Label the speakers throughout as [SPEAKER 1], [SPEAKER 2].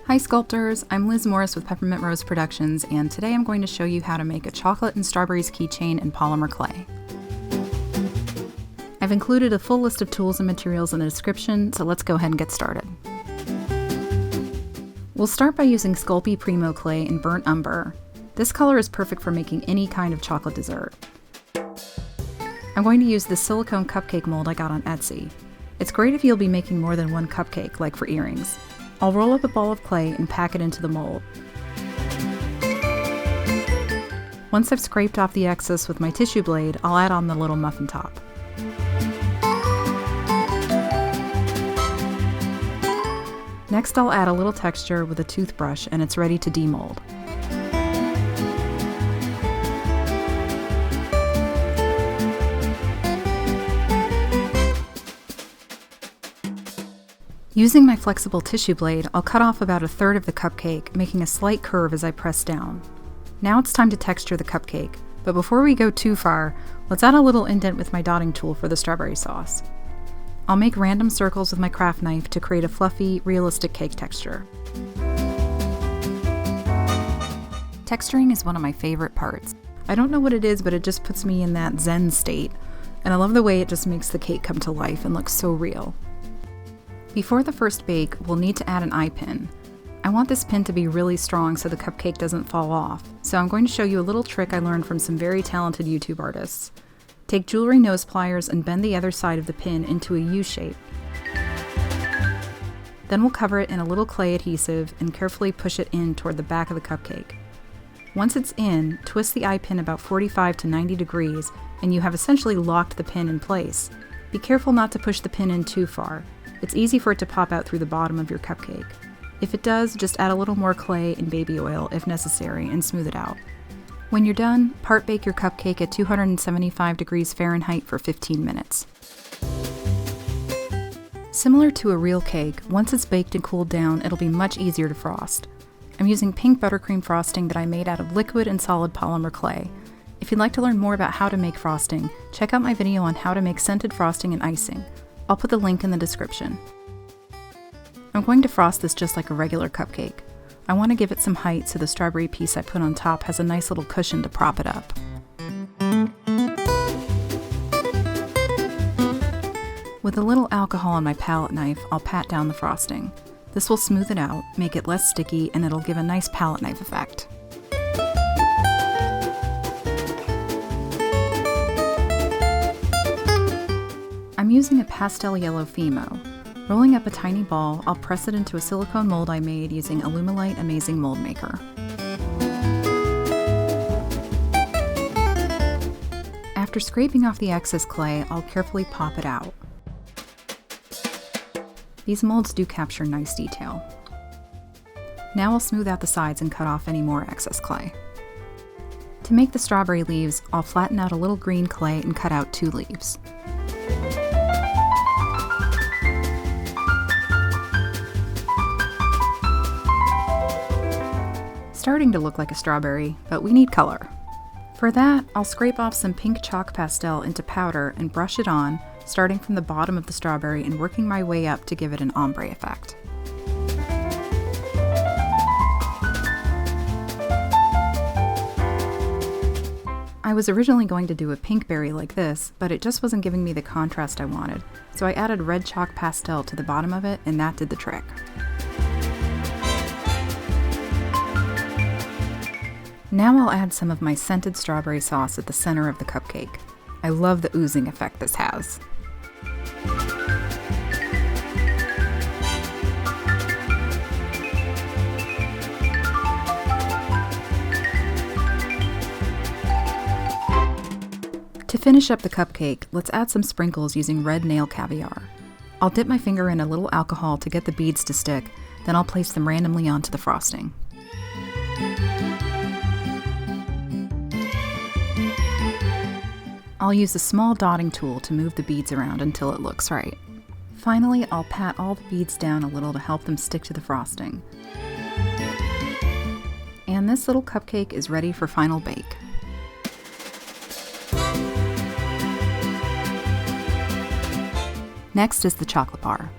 [SPEAKER 1] Hi sculptors, I'm Liz Morris with Peppermint Rose Productions, and today I'm going to show you how to make a chocolate and strawberries keychain in polymer clay. I've included a full list of tools and materials in the description, so let's go ahead and get started. We'll start by using Sculpey Premo clay in burnt umber. This color is perfect for making any kind of chocolate dessert. I'm going to use the silicone cupcake mold I got on Etsy. It's great if you'll be making more than one cupcake, like for earrings. I'll roll up a ball of clay and pack it into the mold. Once I've scraped off the excess with my tissue blade, I'll add on the little muffin top. Next, I'll add a little texture with a toothbrush and it's ready to demold. Using my flexible tissue blade, I'll cut off about 1/3 of the cupcake, making a slight curve as I press down. Now it's time to texture the cupcake, but before we go too far, let's add a little indent with my dotting tool for the strawberry sauce. I'll make random circles with my craft knife to create a fluffy, realistic cake texture. Texturing is one of my favorite parts. I don't know what it is, but it just puts me in that zen state, and I love the way it just makes the cake come to life and look so real. Before the first bake, we'll need to add an eye pin. I want this pin to be really strong so the cupcake doesn't fall off, so I'm going to show you a little trick I learned from some very talented YouTube artists. Take jewelry nose pliers and bend the other side of the pin into a U shape. Then we'll cover it in a little clay adhesive and carefully push it in toward the back of the cupcake. Once it's in, twist the eye pin about 45 to 90 degrees and you have essentially locked the pin in place. Be careful not to push the pin in too far. It's easy for it to pop out through the bottom of your cupcake. If it does, just add a little more clay and baby oil if necessary and smooth it out. When you're done, part bake your cupcake at 275 degrees Fahrenheit for 15 minutes. Similar to a real cake, once it's baked and cooled down, it'll be much easier to frost. I'm using pink buttercream frosting that I made out of liquid and solid polymer clay. If you'd like to learn more about how to make frosting, check out my video on how to make scented frosting and icing. I'll put the link in the description. I'm going to frost this just like a regular cupcake. I want to give it some height so the strawberry piece I put on top has a nice little cushion to prop it up. With a little alcohol on my palette knife, I'll pat down the frosting. This will smooth it out, make it less sticky, and it'll give a nice palette knife effect. I'm using a pastel yellow Fimo. Rolling up a tiny ball, I'll press it into a silicone mold I made using Alumilite Amazing Mold Maker. After scraping off the excess clay, I'll carefully pop it out. These molds do capture nice detail. Now I'll smooth out the sides and cut off any more excess clay. To make the strawberry leaves, I'll flatten out a little green clay and cut out 2 leaves. Starting to look like a strawberry, but we need color. For that, I'll scrape off some pink chalk pastel into powder and brush it on, starting from the bottom of the strawberry and working my way up to give it an ombre effect. I was originally going to do a pink berry like this, but it just wasn't giving me the contrast I wanted, so I added red chalk pastel to the bottom of it and that did the trick. Now I'll add some of my scented strawberry sauce at the center of the cupcake. I love the oozing effect this has. To finish up the cupcake, let's add some sprinkles using red nail caviar. I'll dip my finger in a little alcohol to get the beads to stick, then I'll place them randomly onto the frosting. I'll use a small dotting tool to move the beads around until it looks right. Finally, I'll pat all the beads down a little to help them stick to the frosting. And this little cupcake is ready for final bake. Next is the chocolate bar.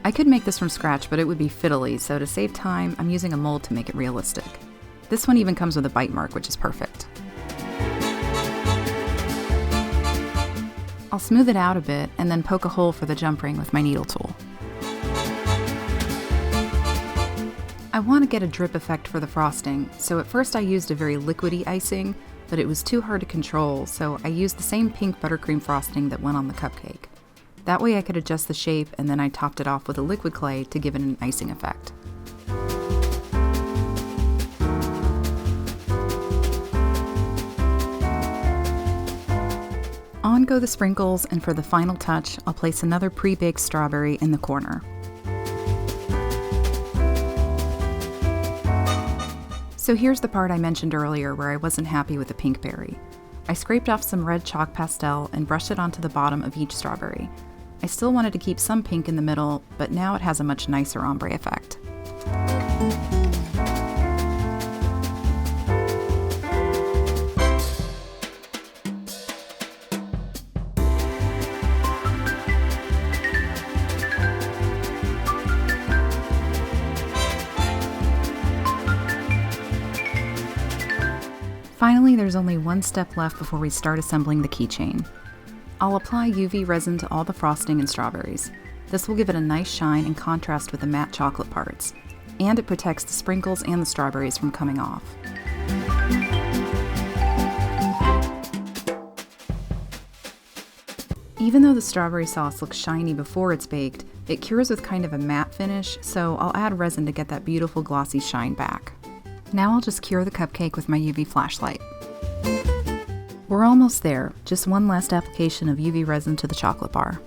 [SPEAKER 1] I could make this from scratch, but it would be fiddly, so to save time, I'm using a mold to make it realistic. This one even comes with a bite mark, which is perfect. I'll smooth it out a bit and then poke a hole for the jump ring with my needle tool. I want to get a drip effect for the frosting, so at first I used a very liquidy icing, but it was too hard to control, so I used the same pink buttercream frosting that went on the cupcake. That way I could adjust the shape, and then I topped it off with a liquid clay to give it an icing effect. On go the sprinkles, and for the final touch, I'll place another pre-baked strawberry in the corner. So here's the part I mentioned earlier where I wasn't happy with the pink berry. I scraped off some red chalk pastel and brushed it onto the bottom of each strawberry. I still wanted to keep some pink in the middle, but now it has a much nicer ombre effect. Finally, there's only one step left before we start assembling the keychain. I'll apply UV resin to all the frosting and strawberries. This will give it a nice shine and contrast with the matte chocolate parts, and it protects the sprinkles and the strawberries from coming off. Even though the strawberry sauce looks shiny before it's baked, it cures with kind of a matte finish, so I'll add resin to get that beautiful glossy shine back. Now I'll just cure the cupcake with my UV flashlight. We're almost there, just one last application of UV resin to the chocolate bar.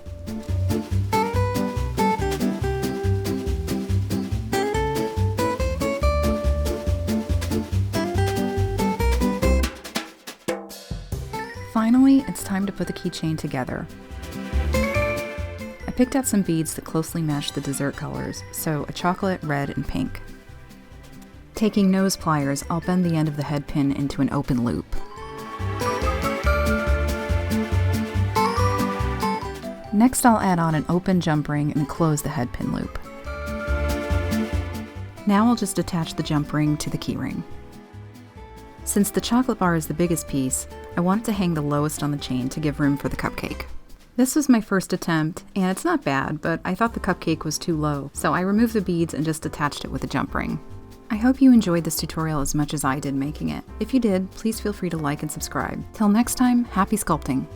[SPEAKER 1] Finally, it's time to put the keychain together. I picked out some beads that closely match the dessert colors, so a chocolate, red, and pink. Taking nose pliers, I'll bend the end of the head pin into an open loop. Next, I'll add on an open jump ring and close the head pin loop. Now I'll just attach the jump ring to the key ring. Since the chocolate bar is the biggest piece, I want it to hang the lowest on the chain to give room for the cupcake. This was my first attempt, and it's not bad, but I thought the cupcake was too low, so I removed the beads and just attached it with a jump ring. I hope you enjoyed this tutorial as much as I did making it. If you did, please feel free to like and subscribe. Till next time, happy sculpting!